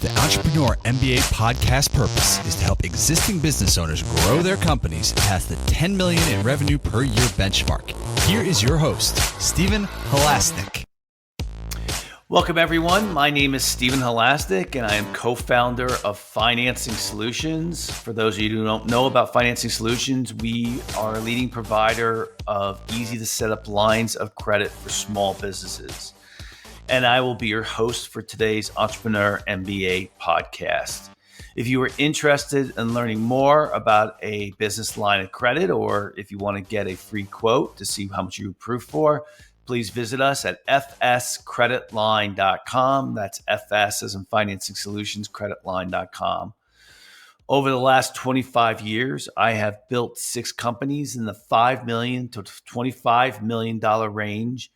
The Entrepreneur MBA podcast purpose is to help existing business owners grow their companies past the $10 million in revenue per year benchmark. Here is your host, Stephen Halasnik. Welcome, everyone. My name is Stephen Halasnik, and I am co-founder of Financing Solutions. For those of you who don't know about Financing Solutions, we are a leading provider of easy-to-set-up lines of credit for small businesses. And I will be your host for today's Entrepreneur MBA podcast. If you are interested in learning more about a business line of credit, or if you want to get a free quote to see how much you approve for, please visit us at fscreditline.com. That's FS as in Financing Solutions, creditline.com. Over the last 25 years, I have built 6 companies in the $5 million to $25 million range,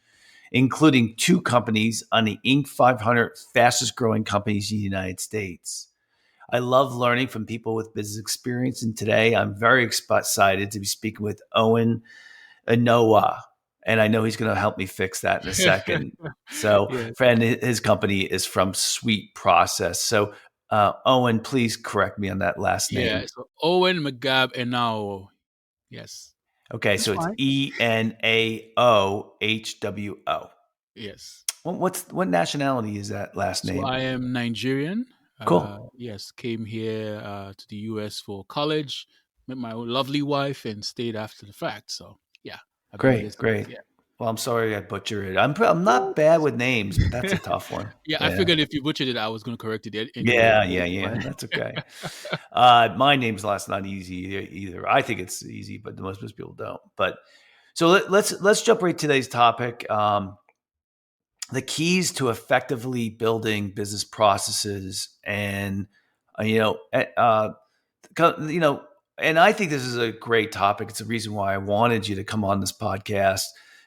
including 2 companies on the Inc. 500 fastest growing companies in the United States. I love learning from people with business experience, and today I'm very excited to be speaking with Owen Enaohwo, and I know he's going to help me fix that in a second. So, Yes. friend, his company is from Sweet Process. So, Owen, please correct me on that last name. Yeah, so Owen Enaohwo. Yes. Okay, That's so it's fine. Enaohwo. Yes. What nationality is that last So name? I am Nigerian. Cool. Yes, came here to the US for college, met my lovely wife, and stayed after the fact. So yeah, I've been here Great. since. Yeah. Well, I'm sorry I butchered it. I'm not bad with names, but that's a tough one. Yeah, I figured if you butchered it, I was going to correct it anyway. Yeah. That's okay. My name's not easy either. I think it's easy, but most people don't. But so let's jump right to today's topic. The keys to effectively building business processes, and and I think this is a great topic. It's the reason why I wanted you to come on this podcast,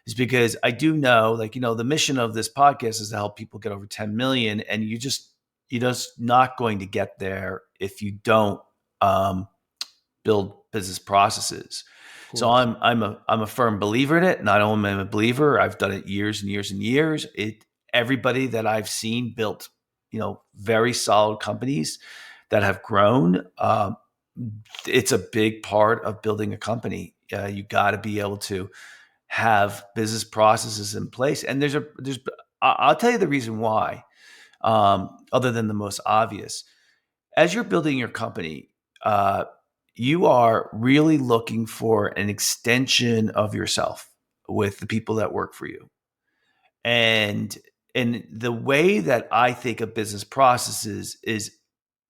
is because I do know, the mission of this podcast is to help people get over 10 million, and you're just not going to get there if you don't build business processes. So I'm a firm believer in it. Not only am I a believer, I've done it years and years and years. Everybody that I've seen built, very solid companies that have grown. It's a big part of building a company. You got to be able to have business processes in place. And I'll tell you the reason why, other than the most obvious. As you're building your company, you are really looking for an extension of yourself with the people that work for you. And the way that I think of business processes is,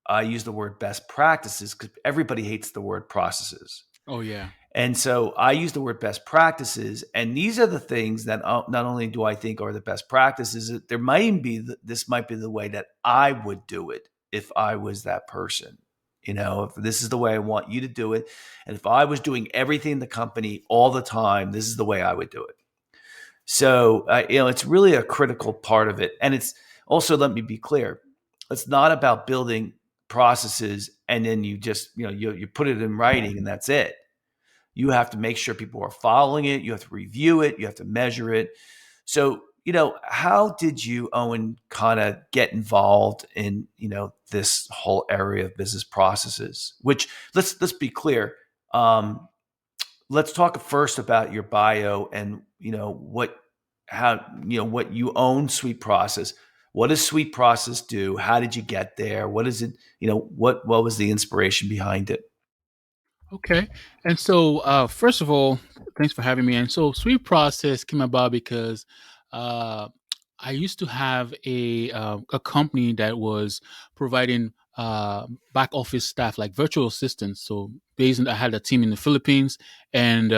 I use the word best practices because everybody hates the word processes. Oh yeah. And so I use the word best practices, and these are the things that not only do I think are the best practices, this might be the way that I would do it if I was that person. If this is the way I want you to do it, and if I was doing everything in the company all the time, this is the way I would do it. So, it's really a critical part of it. And it's also, let me be clear, it's not about building processes and then you just, you put it in writing and that's it. You have to make sure people are following it. You have to review it. You have to measure it. So, how did you, Owen, kind of get involved in, this whole area of business processes? Which, let's be clear. Let's talk first about your bio and what you own Sweet Process. What does Sweet Process do? How did you get there? What is it? What was the inspiration behind it? Okay. And so, first of all, thanks for having me. And so, Sweet Process came about because I used to have a company that was providing back office staff, like virtual assistants. So, I had a team in the Philippines, and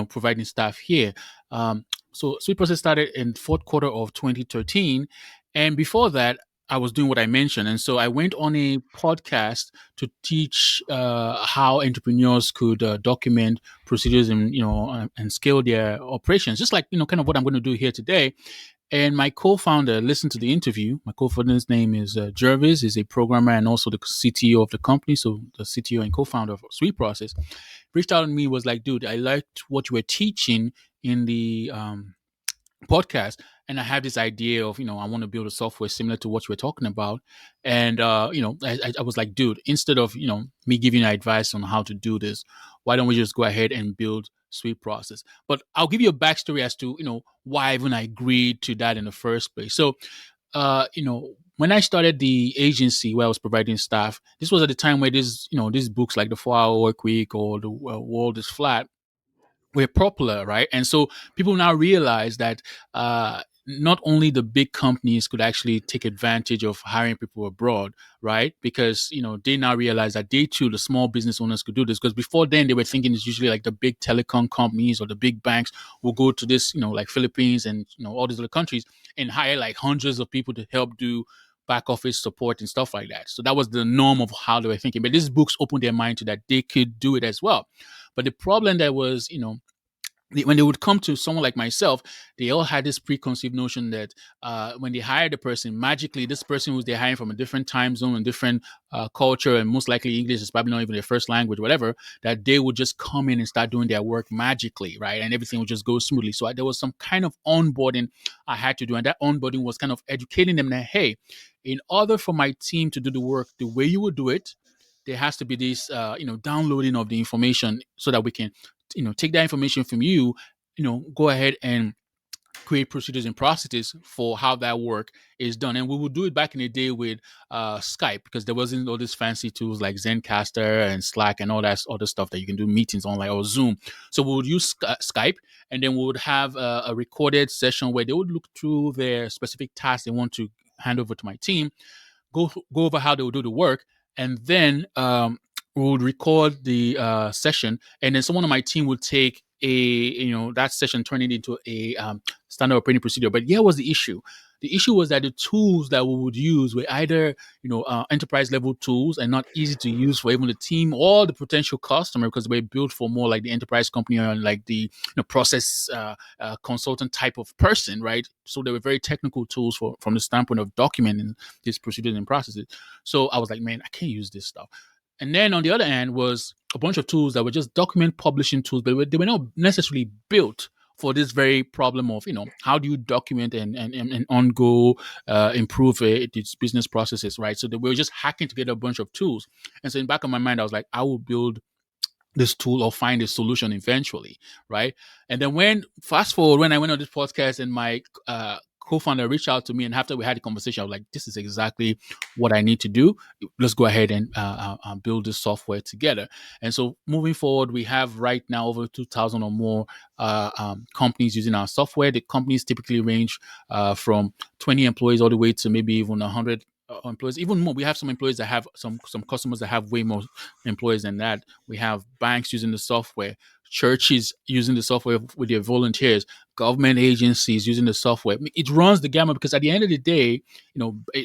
providing staff here. So, Sweet Process started in fourth quarter of 2013, and before that, I was doing what I mentioned. And so I went on a podcast to teach how entrepreneurs could document procedures and scale their operations, just like, kind of what I'm going to do here today. And my co-founder listened to the interview. My co-founder's name is Jervis. He's a programmer and also the CTO of the company. So the CTO and co-founder of Sweet Process reached out to me, was like, dude, I liked what you were teaching in the podcast, and I had this idea of, I want to build a software similar to what you were talking about. And, I was like, dude, instead of, me giving you advice on how to do this, why don't we just go ahead and build Sweet Process? But I'll give you a backstory as to, why even I agreed to that in the first place. So, when I started the agency where I was providing staff, this was at the time where these books like The 4 Hour Work Week or The World is Flat were popular, right? And so people now realize that not only the big companies could actually take advantage of hiring people abroad, right? Because they now realize that they too, the small business owners, could do this. Because before then, they were thinking it's usually like the big telecom companies or the big banks will go to this, like Philippines and all these other countries and hire like hundreds of people to help do back office support and stuff like that. So that was the norm of how they were thinking. But these books opened their mind to that they could do it as well. But the problem that was, when they would come to someone like myself, they all had this preconceived notion that when they hired a person, magically this person who they're hiring from a different time zone and different culture, and most likely English is probably not even their first language, whatever, that they would just come in and start doing their work magically, right? And everything would just go smoothly. So there was some kind of onboarding I had to do. And that onboarding was kind of educating them that, hey, in order for my team to do the work the way you would do it, there has to be this, downloading of the information so that we can, take that information from you, go ahead and create procedures and processes for how that work is done. And we would do it back in the day with Skype, because there wasn't all these fancy tools like Zencaster and Slack and all that other stuff that you can do meetings online, or Zoom. So we would use Skype, and then we would have a recorded session where they would look through their specific tasks they want to hand over to my team, go over how they will do the work, and then we would record the session, and then someone on my team would take that session, turn it into a standard operating procedure. But here was the issue. The issue was that the tools that we would use were either enterprise level tools and not easy to use for even the team or the potential customer, because they were built for more like the enterprise company or like the process consultant type of person, right? So they were very technical tools from the standpoint of documenting these procedures and processes. So I was like, man, I can't use this stuff. And then on the other hand was a bunch of tools that were just document publishing tools, but they were not necessarily built for this very problem of, how do you document and on-go improve its business processes, right? So they were just hacking together a bunch of tools. And so in the back of my mind, I was like, I will build this tool or find a solution eventually, right? And then fast forward, when I went on this podcast and my co-founder reached out to me, and after we had a conversation, I was like, this is exactly what I need to do. Let's go ahead and build this software together. And so moving forward, we have right now over 2,000 or more companies using our software. The companies typically range from 20 employees all the way to maybe even 100 employees, even more. We have some employees that have some customers that have way more employees than that. We have banks using the software, churches using the software with their volunteers, government agencies using the software. It runs the gamut, because at the end of the day,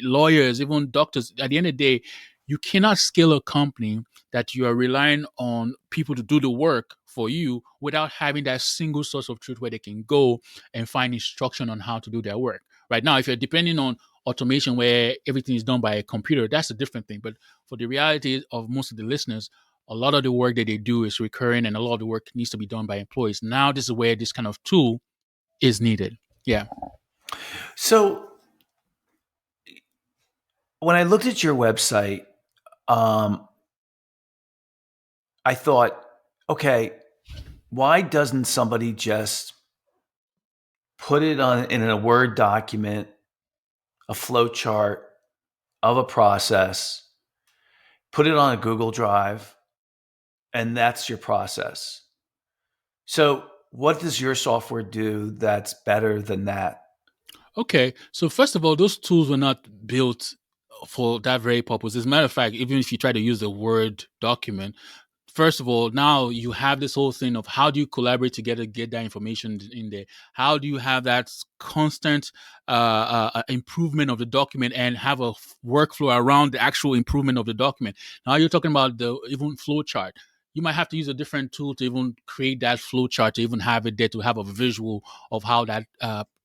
lawyers, even doctors, at the end of the day, you cannot scale a company that you are relying on people to do the work for you without having that single source of truth where they can go and find instruction on how to do their work. Right now, if you're depending on automation where everything is done by a computer, that's a different thing. But for the reality of most of the listeners, a lot of the work that they do is recurring, and a lot of the work needs to be done by employees. Now, this is where this kind of tool is needed. Yeah. So when I looked at your website, I thought, okay, why doesn't somebody just put it in a Word document, a flow chart of a process, put it on a Google Drive, and that's your process? So what does your software do that's better than that? Okay. So first of all, those tools were not built for that very purpose. As a matter of fact, even if you try to use a Word document, first of all, now you have this whole thing of how do you collaborate together, get that information in there? How do you have that constant improvement of the document and have a workflow around the actual improvement of the document? Now you're talking about the even flow chart. You might have to use a different tool to even create that flow chart, to even have it there, to have a visual of how that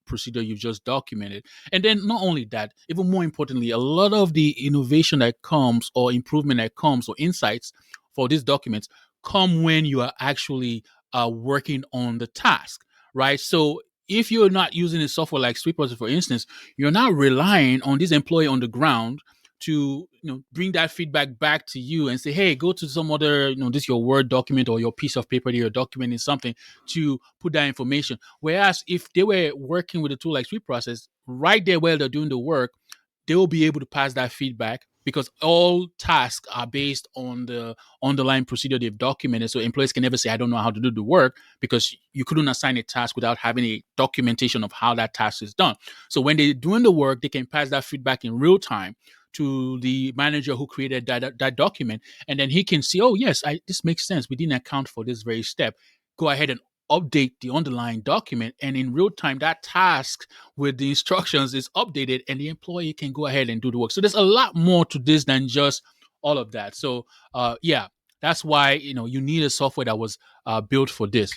procedure you've just documented. And then not only that, even more importantly, a lot of the innovation that comes or improvement that comes or insights for these documents come when you are actually working on the task, right? So if you're not using a software like SweetProcess, for instance, you're not relying on this employee on the ground to bring that feedback back to you and say, hey, go to some other, this your Word document or your piece of paper that you're documenting something to put that information. Whereas if they were working with a tool like SweetProcess, right there while they're doing the work, they will be able to pass that feedback because all tasks are based on the underlying procedure they've documented. So employees can never say, I don't know how to do the work, because you couldn't assign a task without having a documentation of how that task is done. So when they're doing the work, they can pass that feedback in real time to the manager who created that document. And then he can see, oh, yes, this makes sense. We didn't account for this very step. Go ahead and update the underlying document, and in real time that task with the instructions is updated and the employee can go ahead and do the work. So there's a lot more to this than just all of that. So yeah, that's why you need a software that was built for this.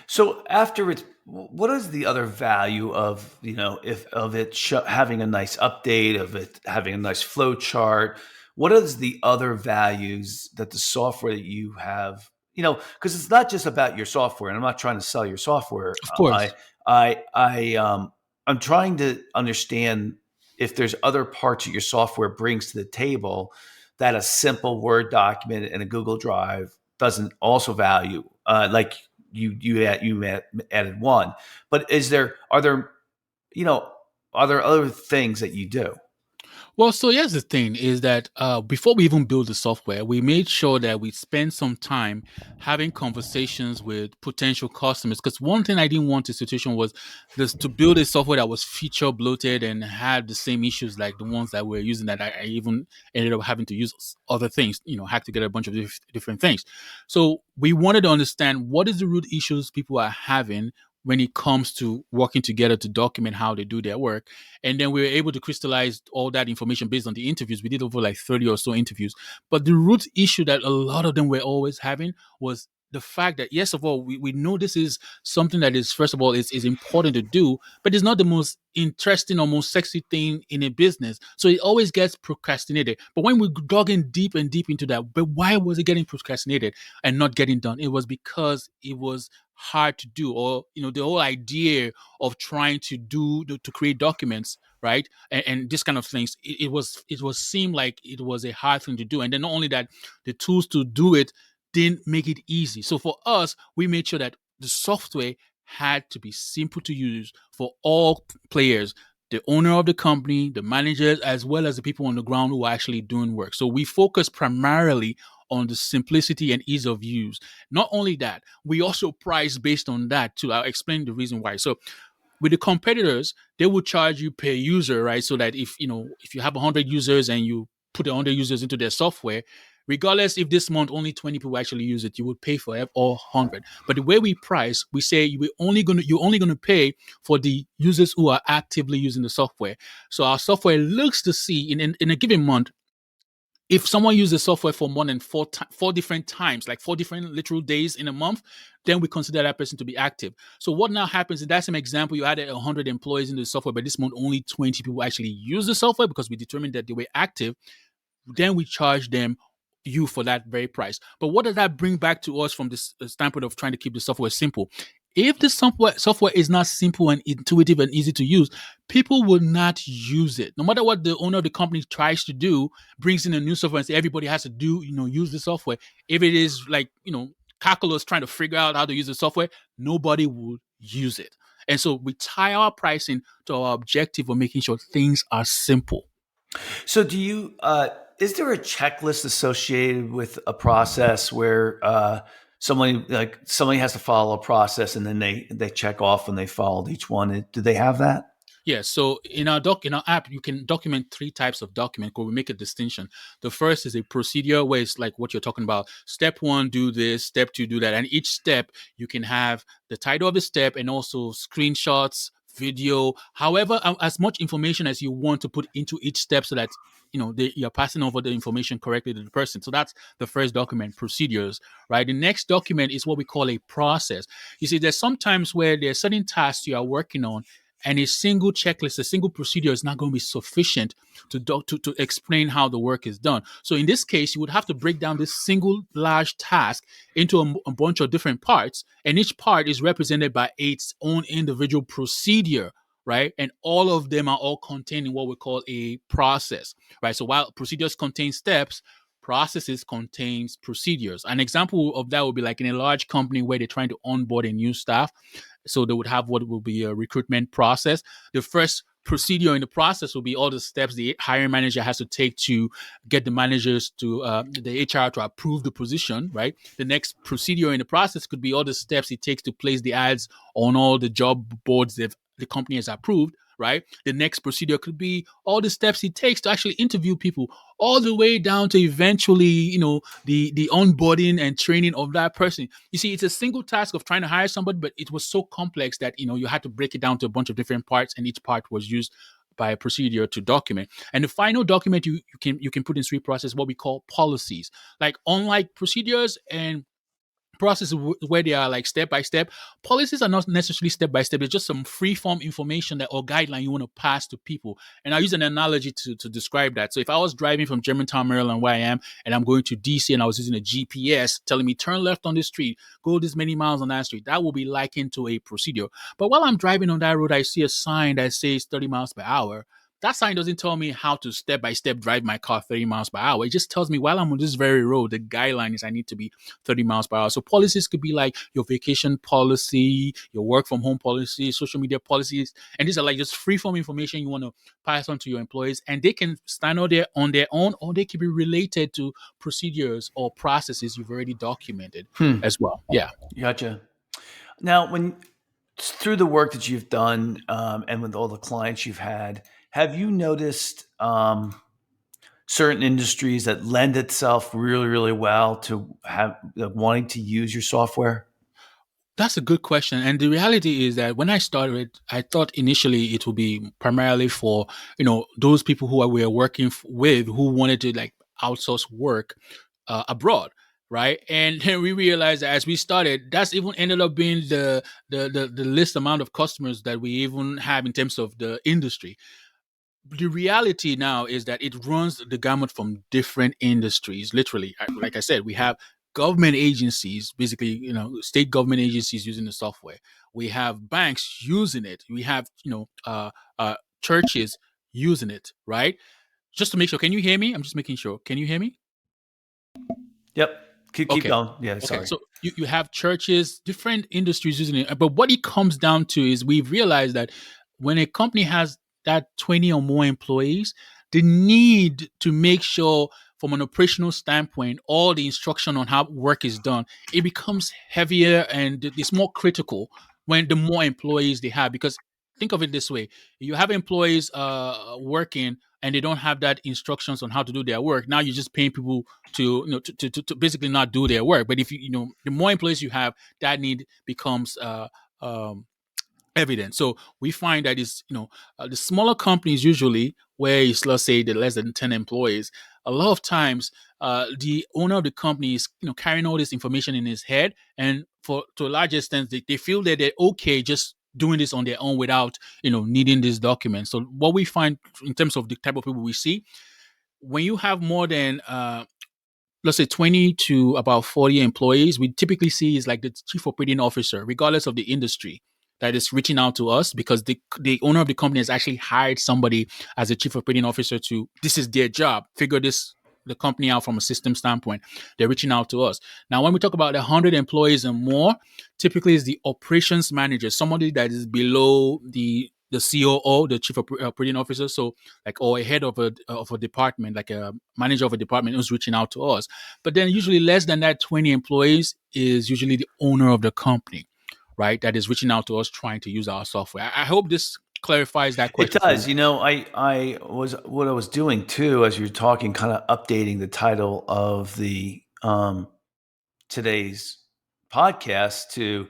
So after it's, what is the other value of, if of it having a nice update, of it having a nice flow chart? What is the other values that the software that you have, because it's not just about your software, and I'm not trying to sell your software. Of course. I'm trying to understand if there's other parts that your software brings to the table that a simple Word document and a Google Drive doesn't also value, like you added one, but are there other things that you do? Well, so here's the thing is that before we even build the software, we made sure that we spend some time having conversations with potential customers. Because one thing I didn't want the situation was this, to build a software that was feature bloated and had the same issues like the ones that we're using, that I even ended up having to use other things, hack together a bunch of different things. So we wanted to understand what is the root issues people are having when it comes to working together to document how they do their work. And then we were able to crystallize all that information based on the interviews. We did over like 30 or so interviews. But the root issue that a lot of them were always having was the fact that, yes, of all, we know this is something that is, first of all, is important to do, but it's not the most interesting or most sexy thing in a business. So it always gets procrastinated. But when we dug in deep and deep into that, but why was it getting procrastinated and not getting done? It was because it was hard to do, or the whole idea of trying to create documents, right, and this kind of things, it was seemed like it was a hard thing to do. And then not only that, the tools to do it didn't make it easy. So for us, we made sure that the software had to be simple to use for all players, the owner of the company, the managers, as well as the people on the ground who are actually doing work. So we focus primarily on the simplicity and ease of use. Not only that, we also price based on that too. I'll explain the reason why. So with the competitors, they will charge you per user, right? So that if you have 100 users and you put 100 users into their software, regardless if this month only 20 people actually use it, you would pay for all 100. But the way we price, we say you're only going to pay for the users who are actively using the software. So our software looks to see in a given month, if someone uses the software for more than four different times, like 4 different literal days in a month, then we consider that person to be active. So what now happens in that same example, you added 100 employees into the software, but this month only 20 people actually use the software because we determined that they were active. Then we charge them you for that very price. But what does that bring back to us from this standpoint of trying to keep the software simple? If the software is not simple and intuitive and easy to use, people will not use it. No matter what the owner of the company tries to do, brings in a new software and say everybody has to use the software. If it is like, calculus trying to figure out how to use the software, nobody will use it. And so we tie our pricing to our objective of making sure things are simple. So do you, is there a checklist associated with a process where somebody has to follow a process and then they check off when they followed each one? Do they have that? Yeah, so in our app, you can document 3 types of document where we make a distinction. The first is a procedure where it's like what you're talking about. Step 1, do this. Step 2, do that. And each step, you can have the title of the step and also screenshots, video, however, as much information as you want to put into each step so that you're passing over the information correctly to the person. So that's the first document, procedures, right? The next document is what we call a process. You see, there's sometimes where there's certain tasks you are working on, And a single checklist, a single procedure is not going to be sufficient to explain how the work is done. So in this case, you would have to break down this single large task into a bunch of different parts, and each part is represented by its own individual procedure, right? And all of them are all contained in what we call a process, right? So while procedures contain steps, processes contains procedures. An example of that would be like in a large company where they're trying to onboard a new staff. So they would have what will be a recruitment process. The first procedure in the process will be all the steps the hiring manager has to take to get the managers to the HR to approve the position, right? The next procedure in the process could be all the steps it takes to place the ads on all the job boards that the company has approved, right? The next procedure could be all the steps it takes to actually interview people, all the way down to eventually, the onboarding and training of that person. You see, it's a single task of trying to hire somebody, but it was so complex that you had to break it down to a bunch of different parts, and each part was used by a procedure to document. And the final document you can put in Sweet Process, what we call policies. Like unlike procedures and process where they are like step by step, policies are not necessarily step by step. It's just some free form information that or guideline you want to pass to people. And I use an analogy to describe that. So if I was driving from Germantown, Maryland, where I am, and I'm going to DC, and I was using a GPS telling me turn left on this street, go this many miles on that street, that will be likened to a procedure. But while I'm driving on that road, I see a sign that says 30 miles per hour. That sign doesn't tell me how to step by step drive my car 30 miles per hour. It just tells me while I'm on this very road, the guideline is I need to be 30 miles per hour. So policies could be like your vacation policy, your work from home policy, social media policies. And these are like just free form information you want to pass on to your employees. And they can stand out there on their own, or they can be related to procedures or processes you've already documented as well. Yeah. Gotcha. Now, through the work that you've done and with all the clients you've had, have you noticed certain industries that lend itself really, really well to wanting to use your software? That's a good question. And the reality is that when I started, I thought initially it would be primarily for, those people who we are working with who wanted to like outsource work abroad. Right. And then we realized that as we started, that's even ended up being the least amount of customers that we even have in terms of the industry. The reality now is that it runs the gamut from different industries. Literally, like I said, we have government agencies, basically, state government agencies using the software. We have banks using it. We have, churches using it. Right. Just to make sure. Can you hear me? I'm just making sure. Can you hear me? Yep. Keep Okay. going. Yeah. Okay. Sorry. So you have churches, different industries using it. But what it comes down to is we've realized that when a company has that 20 or more employees, the need to make sure from an operational standpoint, all the instruction on how work is done, it becomes heavier and it's more critical when the more employees they have. Because think of it this way: you have employees working and they don't have that instructions on how to do their work. Now you're just paying people to basically not do their work. But if the more employees you have, that need becomes evident. So we find that the smaller companies usually where it's, let's say, the less than 10 employees, a lot of times the owner of the company is carrying all this information in his head, and to a large extent they feel that they're okay just doing this on their own without needing this document. So what we find in terms of the type of people we see, when you have more than let's say 20 to about 40 employees, we typically see is like the chief operating officer, regardless of the industry, that is reaching out to us because the owner of the company has actually hired somebody as a chief operating officer this is their job, figure the company out from a system standpoint. They're reaching out to us. Now, when we talk about 100 employees and more, typically is the operations manager, somebody that is below the COO, the chief operating officer, so like, or a head of a department, like a manager of a department who's reaching out to us. But then usually less than that 20 employees is usually the owner of the company, right? That is reaching out to us trying to use our software. I hope this clarifies that question. It does. What I was doing too, as you're talking, kind of updating the title of the today's podcast to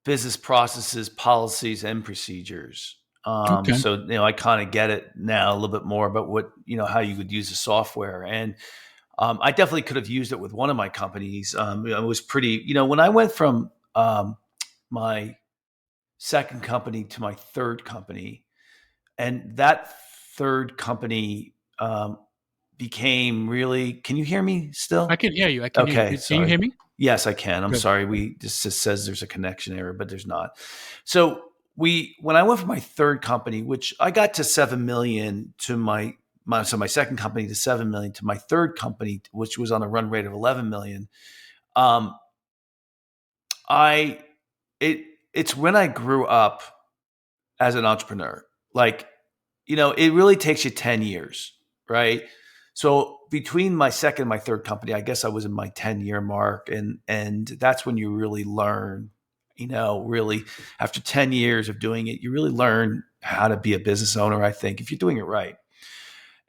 business processes, policies, and procedures. Okay. So I kind of get it now a little bit more about what how you would use the software, and I definitely could have used it with one of my companies. It was pretty. When I went from my second company to my third company. And that third company became really, can you hear me still? I can hear you. I can hear Okay, you. Can you sorry. hear me? Yes, I can. I'm Good. sorry. We just it says there's a connection error, but there's not. So when I went for my third company, which I got to 7 million to my second company to 7 million to my third company, which was on a run rate of 11 million. Um, I it it's when I grew up as an entrepreneur. Like, it really takes you 10 years, right? So between my second and my third company, I guess I was in my 10-year mark. And that's when you really learn, really after 10 years of doing it, you really learn how to be a business owner, I think, if you're doing it right.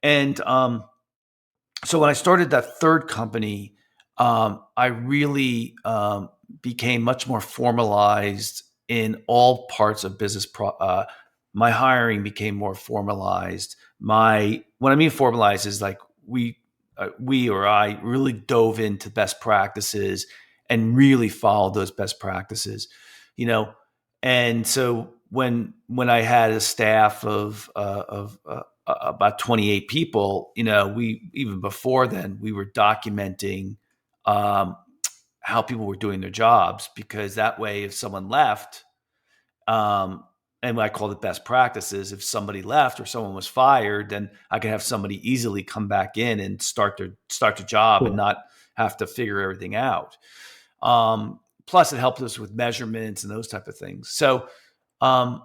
And so when I started that third company, I really became much more formalized in all parts of business. My hiring became more formalized. What I mean formalized is like we or I really dove into best practices and really followed those best practices, you know. And so when I had a staff of about 28 people, we even before then we were documenting um, how people were doing their jobs, because that way if someone left, um, and I call it best practices, if somebody left or someone was fired, then I could have somebody easily come back in and start their job and Cool. not have to figure everything out. Plus it helped us with measurements and those type of things. So um,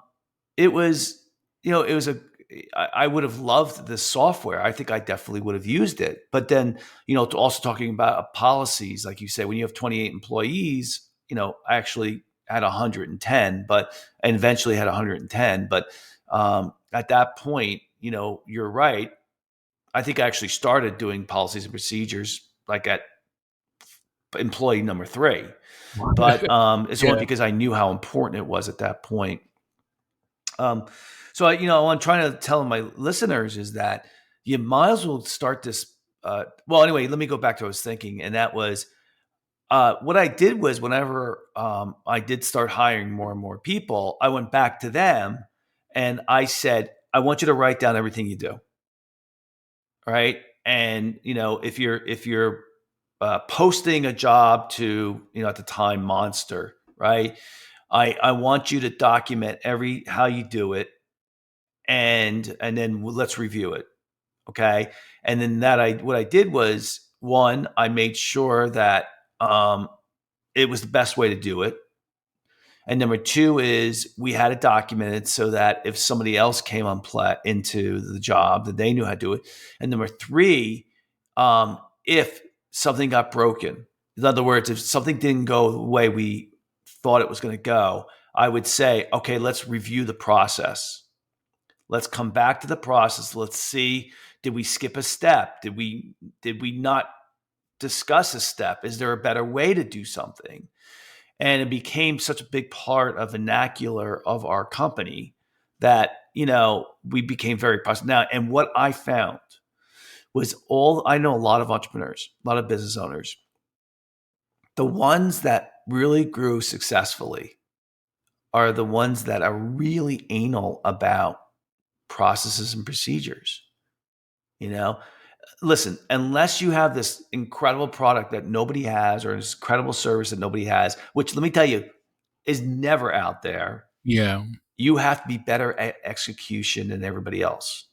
it was, it was I would have loved this software. I think I definitely would have used it. But then, also talking about policies, like you say, when you have 28 employees, I actually had 110, and eventually had 110. But at that point, you're right. I think I actually started doing policies and procedures like at employee number 3. But it's only Yeah. because I knew how important it was at that point. Um, so what I'm trying to tell my listeners is that you might as well start this. Well, anyway, let me go back to what I was thinking, and that was what I did was whenever I did start hiring more and more people, I went back to them and I said, I want you to write down everything you do, right? And if you're posting a job to, at the time, Monster, right? I want you to document how you do it, and then let's review it. Okay. And then what I did was, one, I made sure that it was the best way to do it. And number two is we had it documented so that if somebody else came into the job, that they knew how to do it. And number three, if something got broken, in other words, if something didn't go the way we thought it was going to go, I would say, okay, let's review the process. Let's come back to the process. Let's see, did we skip a step? Did we not discuss a step? Is there a better way to do something? And it became such a big part of vernacular of our company that, we became very positive. Now, and what I found was I know a lot of entrepreneurs, a lot of business owners. The ones that really grew successfully are the ones that are really anal about processes and procedures. Listen, unless you have this incredible product that nobody has, or this incredible service that nobody has, which, let me tell you, is never out there, Yeah. you have to be better at execution than everybody else.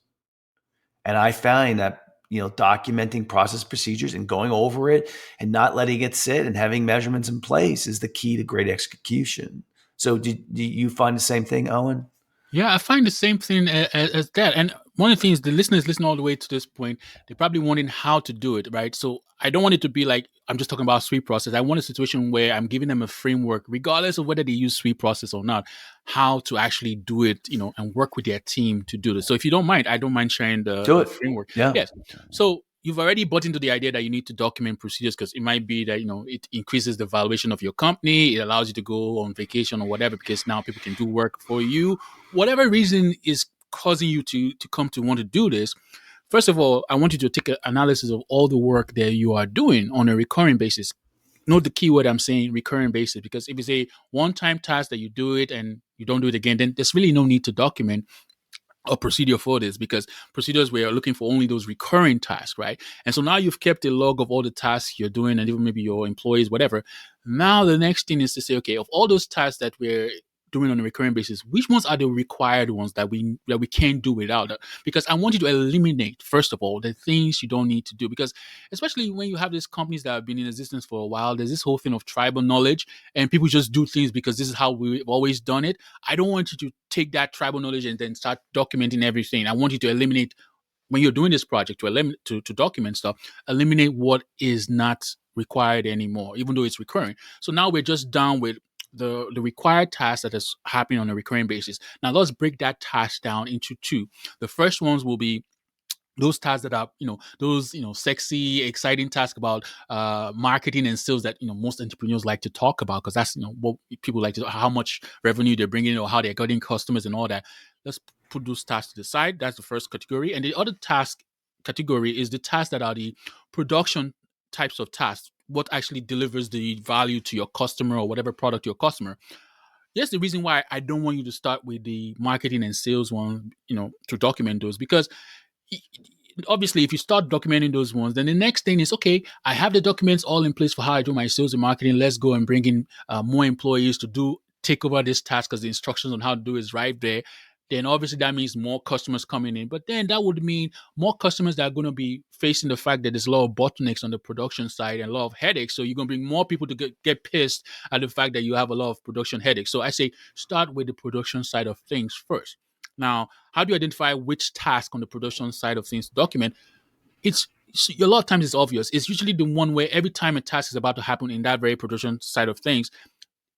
And I find that, documenting process procedures and going over it and not letting it sit and having measurements in place is the key to great execution. So do you find the same thing, Owen? Yeah, I find the same thing as that. And one of the things, the listeners listen all the way to this point, they're probably wondering how to do it, right? So I don't want it to be like I'm just talking about sweet process. I want a situation where I'm giving them a framework, regardless of whether they use sweet process or not, how to actually do it, and work with their team to do this. So if you don't mind, I don't mind sharing Do the it. framework. Yeah. Yes. So you've already bought into the idea that you need to document procedures, because it might be that it increases the valuation of your company. It allows you to go on vacation or whatever, because now people can do work for you. Whatever reason is causing you to come to want to do this. First of all, I want you to take an analysis of all the work that you are doing on a recurring basis. note the keyword I'm saying, recurring basis, because if it's a one-time task that you do it and you don't do it again, then there's really no need to document a procedure for this, because procedures we are looking for only those recurring tasks, right? And so now you've kept a log of all the tasks you're doing and even maybe your employees, whatever. Now the next thing is to say, okay, of all those tasks that we're doing on a recurring basis, which ones are the required ones that we can't do without? Because I want you to eliminate, first of all, the things you don't need to do. Because especially when you have these companies that have been in existence for a while, there's this whole thing of tribal knowledge, and people just do things because this is how we've always done it. I don't want you to take that tribal knowledge and then start documenting everything. I want you to eliminate, when you're doing this project, to document stuff, eliminate what is not required anymore, even though it's recurring. So now we're just down with the required task that is happening on a recurring basis. Now let's break that task down into two. The first ones will be those tasks that are, those, sexy, exciting tasks about marketing and sales that, most entrepreneurs like to talk about, because that's, what people like to, how much revenue they're bringing or how they're getting customers and all that. Let's put those tasks to the side. That's the first category. And the other task category is the tasks that are the production types of tasks, what actually delivers the value to your customer or whatever product to your customer. That's the reason why I don't want you to start with the marketing and sales one, to document those, because obviously if you start documenting those ones, then the next thing is, okay, I have the documents all in place for how I do my sales and marketing. Let's go and bring in more employees to take over this task, because the instructions on how to do is right there. Then obviously that means more customers coming in, but then that would mean more customers that are going to be facing the fact that there's a lot of bottlenecks on the production side and a lot of headaches. So you're going to bring more people to get pissed at the fact that you have a lot of production headaches. So I say start with the production side of things first. Now, how do you identify which task on the production side of things to document? It's a lot of times it's obvious. It's usually the one where every time a task is about to happen in that very production side of things,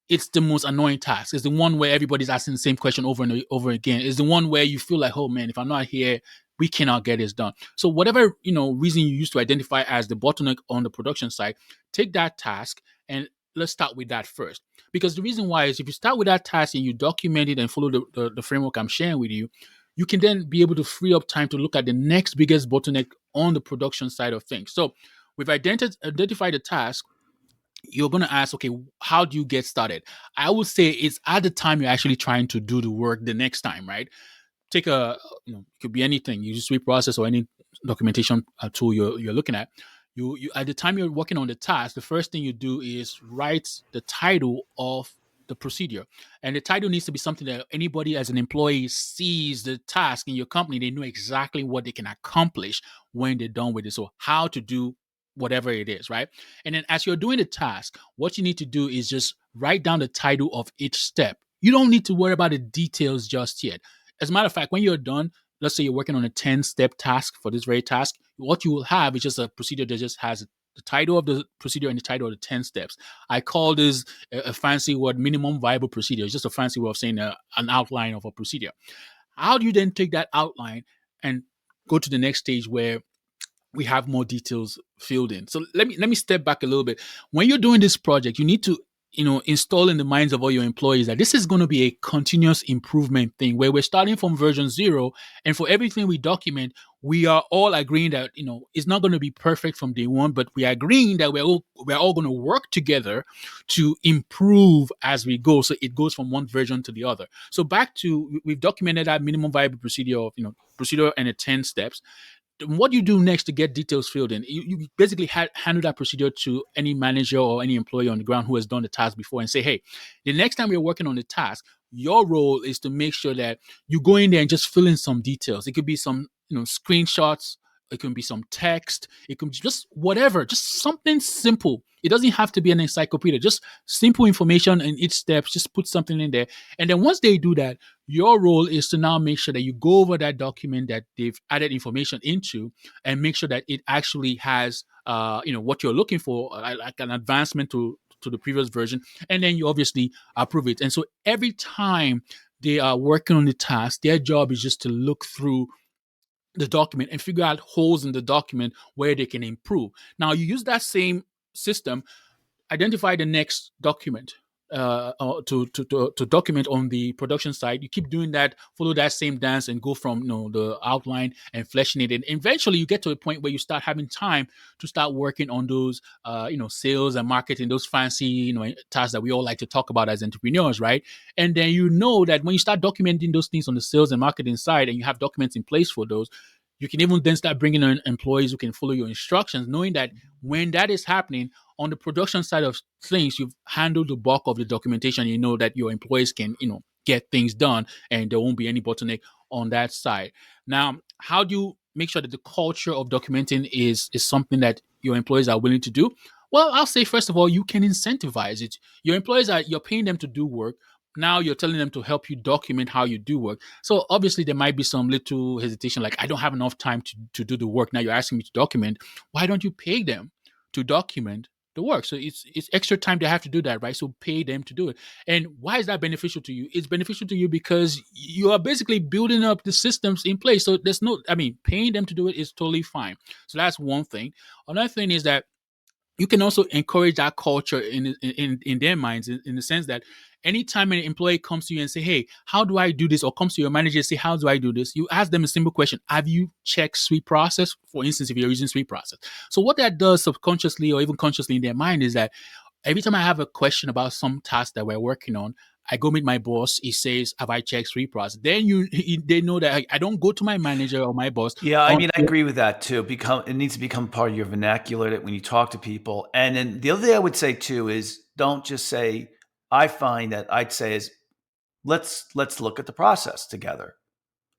it's the most annoying task. It's the one where everybody's asking the same question over and over again. It's the one where you feel like, oh man, if I'm not here, we cannot get this done. So whatever, reason you used to identify as the bottleneck on the production side, take that task and let's start with that first. Because the reason why is, if you start with that task and you document it and follow the framework I'm sharing with you, you can then be able to free up time to look at the next biggest bottleneck on the production side of things. So we've identified the task. You're going to ask, okay, how do you get started? I would say it's at the time you're actually trying to do the work the next time, right? Take it could be anything. You use sweep process or any documentation tool you're looking at. You at the time you're working on the task, the first thing you do is write the title of the procedure. And the title needs to be something that anybody as an employee sees the task in your company, they know exactly what they can accomplish when they're done with it. So how to do whatever it is, right? And then as you're doing the task, what you need to do is just write down the title of each step. You don't need to worry about the details just yet. As a matter of fact, when you're done, let's say you're working on a 10-step task for this very task, what you will have is just a procedure that just has the title of the procedure and the title of the 10 steps. I call this a fancy word, minimum viable procedure. It's just a fancy way of saying an outline of a procedure. How do you then take that outline and go to the next stage where we have more details filled in? So let me step back a little bit. When you're doing this project, you need to install in the minds of all your employees that this is going to be a continuous improvement thing, where we're starting from version 0, and for everything we document, we are all agreeing that it's not going to be perfect from day 1, but we are agreeing that we're all going to work together to improve as we go. So it goes from one version to the other. So back to, we've documented that minimum viable procedure of procedure and the 10 steps. What you do next to get details filled in, you basically handle that procedure to any manager or any employee on the ground who has done the task before and say, hey, the next time we're working on the task, your role is to make sure that you go in there and just fill in some details. It could be some screenshots, it can be some text, it can be just whatever, just something simple. It doesn't have to be an encyclopedia, just simple information in each step. Just put something in there. And then once they do that, your role is to now make sure that you go over that document that they've added information into and make sure that it actually has what you're looking for, like an advancement to the previous version. And then you obviously approve it. And so every time they are working on the task, their job is just to look through the document and figure out holes in the document where they can improve. Now you use that same system, identify the next document, to document on the production side. You keep doing that, follow that same dance, and go from the outline and fleshing it. And eventually, you get to a point where you start having time to start working on those sales and marketing, those fancy tasks that we all like to talk about as entrepreneurs, right? And then you know that when you start documenting those things on the sales and marketing side, and you have documents in place for those, you can even then start bringing in employees who can follow your instructions, knowing that when that is happening on the production side of things, you've handled the bulk of the documentation. You know that your employees can, get things done, and there won't be any bottleneck on that side. Now, how do you make sure that the culture of documenting is something that your employees are willing to do? Well, I'll say first of all, you can incentivize it. Your employees you're paying them to do work. Now you're telling them to help you document how you do work. So obviously there might be some little hesitation, like I don't have enough time to do the work. Now you're asking me to document. Why don't you pay them to document the work? So it's extra time they have to do that, right? So pay them to do it. And why is that beneficial to you? It's beneficial to you because you are basically building up the systems in place. So paying them to do it is totally fine. So that's one thing. Another thing is that you can also encourage that culture in their minds, in the sense that anytime an employee comes to you and say, hey, how do I do this? Or comes to your manager and say, how do I do this? You ask them a simple question. Have you checked Sweet Process? For instance, if you're using Sweet Process. So what that does subconsciously or even consciously in their mind is that every time I have a question about some task that we're working on, I go meet my boss. He says, have I checked Sweet Process? Then they know that I don't go to my manager or my boss. Yeah, I mean, I agree with that too. It needs to become part of your vernacular that when you talk to people. And then the other thing I would say too is don't just say, I find that I'd say is let's look at the process together.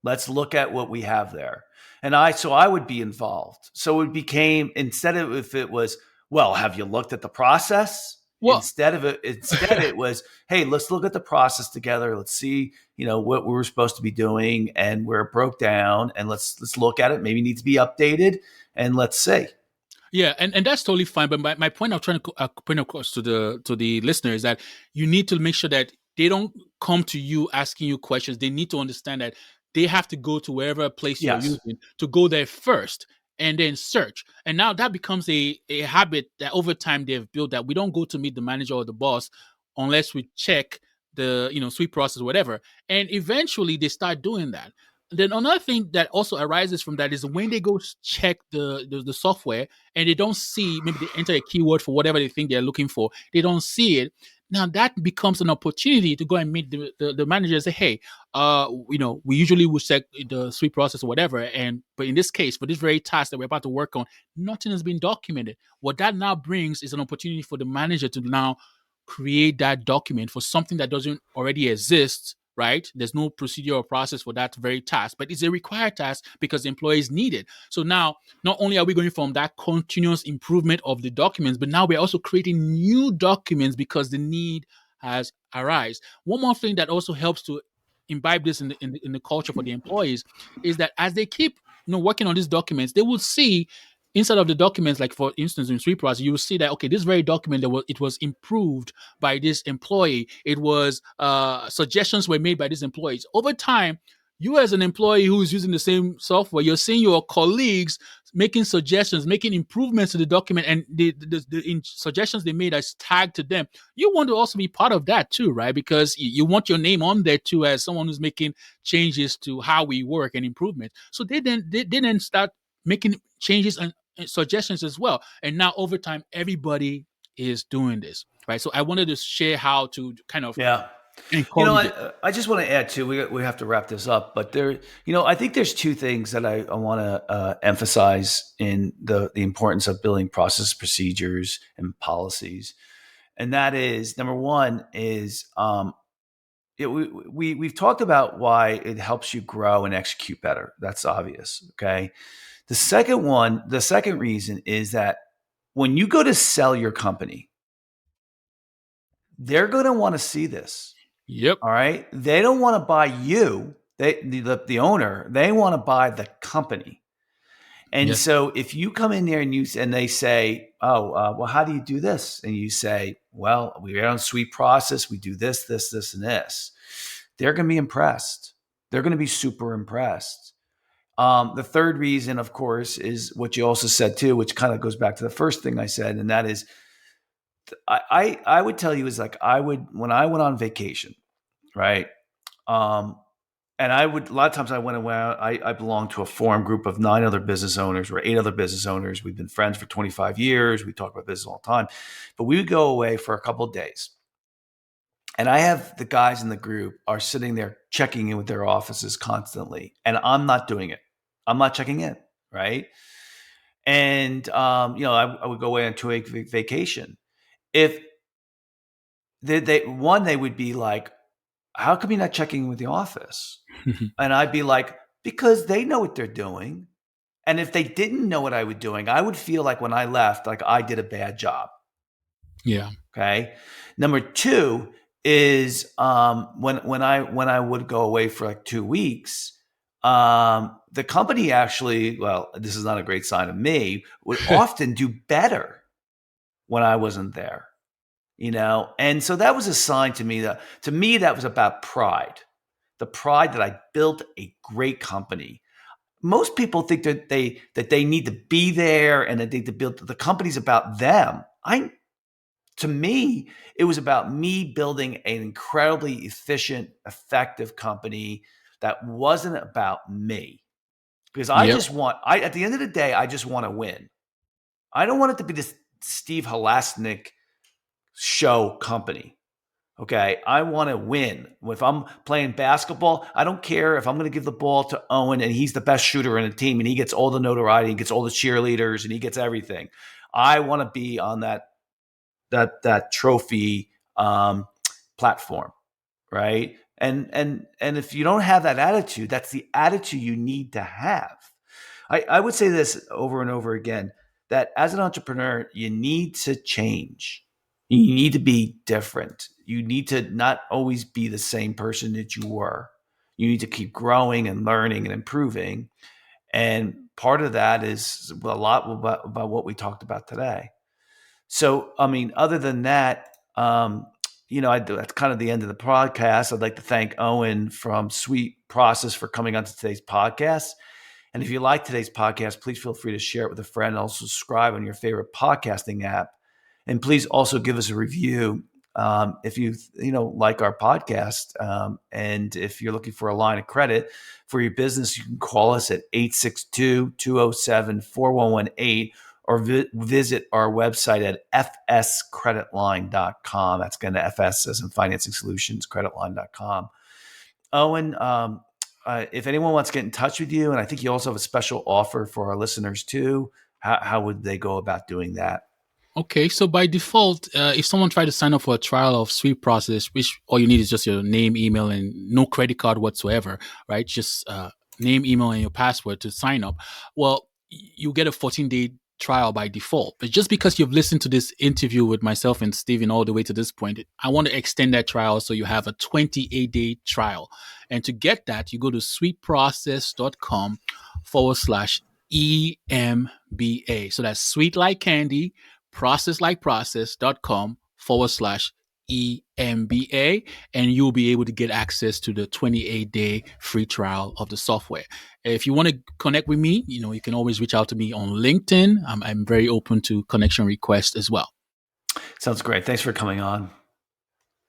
Let's look at what we have there. And I would be involved. So it became, instead of if it was, well, have you looked at the process? Well, Instead it was, hey, let's look at the process together. Let's see, what we were supposed to be doing and where it broke down, and let's look at it. Maybe it needs to be updated, and let's see. yeah, and that's totally fine. But my point I'm trying to point across to the listener is that you need to make sure that they don't come to you asking you questions. They need to understand that they have to go to wherever place you're Yes. using to go there first and then search. And now that becomes a habit that over time they've built, that we don't go to meet the manager or the boss unless we check the Sweet Process or whatever. And eventually they start doing that. Then another thing that also arises from that is when they go check the software and they don't see, maybe they enter a keyword for whatever they think they're looking for, they don't see it. Now that becomes an opportunity to go and meet the manager and say, hey, we usually would check the Sweet Process or whatever, but in this case, for this very task that we're about to work on, nothing has been documented. What that now brings is an opportunity for the manager to now create that document for something that doesn't already exist, right? There's no procedure or process for that very task, but it's a required task because employees need it. So now, not only are we going from that continuous improvement of the documents, but now we're also creating new documents because the need has arisen. One more thing that also helps to imbibe this in the culture for the employees is that as they keep working on these documents, they will see inside of the documents, like for instance in Sweet Process, you will see that okay, this very document it was improved by this employee. It was suggestions were made by these employees. Over time, you as an employee who is using the same software, you're seeing your colleagues making suggestions, making improvements to the document, and the suggestions they made as tagged to them. You want to also be part of that too, right? Because you want your name on there too as someone who's making changes to how we work and improvements. So they then start making changes and suggestions as well. And now over time, everybody is doing this, right? So I wanted to share how to kind of Yeah. encourage it. I just want to add too, we have to wrap this up, but I think there's two things that I want to emphasize in the importance of building process, procedures, and policies. And that is, number one is, we've talked about why it helps you grow and execute better. That's obvious. Okay. The second reason is that when you go to sell your company, they're going to want to see this. Yep. All right. They don't want to buy you, the owner. They want to buy the company. And Yes. so if you come in there and they say, oh, well, how do you do this? And you say, well, we're on Sweet Process. We do this, this, this, and this. They're going to be impressed. They're going to be super impressed. The third reason, of course, is what you also said too, which kind of goes back to the first thing I said, and that is I would tell you is like when I went on vacation, right? And a lot of times I went away. I belong to a forum group of 9 other business owners or 8 other business owners. We've been friends for 25 years. We talk about business all the time, but we would go away for a couple of days. And I have the guys in the group are sitting there checking in with their offices constantly. And I'm not doing it. I'm not checking in. Right. And, I would go away on 2-week vacation. If they would be like, how come you're not checking in with the office? And I'd be like, because they know what they're doing. And if they didn't know what I was doing, I would feel like when I left, like I did a bad job. Yeah. Okay. Number 2 is when I would go away for like 2 weeks, the company actually, well, this is not a great sign of me, would often do better when I wasn't there. And so that was a sign to me that was about pride. The pride that I built a great company. Most people think that they need to be there and that they need to build. The company's about them. To me, it was about me building an incredibly efficient, effective company that wasn't about me. Because at the end of the day, I just want to win. I don't want it to be this Steve Halasnik show company. Okay, I want to win. If I'm playing basketball, I don't care if I'm going to give the ball to Owen and he's the best shooter in the team and he gets all the notoriety, he gets all the cheerleaders and he gets everything. I want to be on that trophy platform, right? And if you don't have that attitude, that's the attitude you need to have. I would say this over and over again, that as an entrepreneur, you need to change. You need to be different. You need to not always be the same person that you were. You need to keep growing and learning and improving. And part of that is a lot about what we talked about today. So, I mean, other than that, that's kind of the end of the podcast. I'd like to thank Owen from Sweet Process for coming onto today's podcast. And if you like today's podcast, please feel free to share it with a friend and also subscribe on your favorite podcasting app. And please also give us a review if you like our podcast. And if you're looking for a line of credit for your business, you can call us at 862-207-4118 or visit our website at fscreditline.com. That's going to FS as in Financing Solutions, creditline.com. Owen, if anyone wants to get in touch with you, and I think you also have a special offer for our listeners too, how would they go about doing that? Okay, so by default, if someone tried to sign up for a trial of Sweet Process, which all you need is just your name, email, and no credit card whatsoever, right? Just name, email, and your password to sign up. Well, you get a 14-day trial by default. But just because you've listened to this interview with myself and Stephen all the way to this point, I want to extend that trial so you have a 28-day trial. And to get that, you go to sweetprocess.com/EMBA. So that's sweet like candy, process.com/EMBA, and you'll be able to get access to the 28-day free trial of the software. If you want to connect with me, you can always reach out to me on LinkedIn. I'm very open to connection requests as well. Sounds great. Thanks for coming on.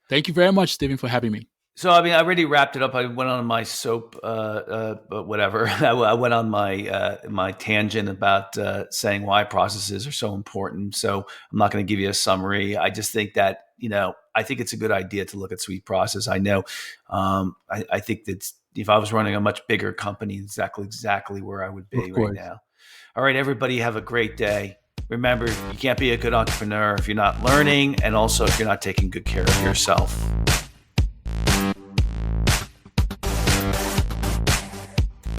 Thank you very much, Stephen, for having me. So, I mean, I already wrapped it up. I went on my soap, but whatever. I went on my tangent about saying why processes are so important. So I'm not going to give you a summary. I just think that, I think it's a good idea to look at Sweet Process. I know, I think that if I was running a much bigger company, exactly where I would be right now. All right, everybody, have a great day. Remember, you can't be a good entrepreneur if you're not learning and also if you're not taking good care of yourself.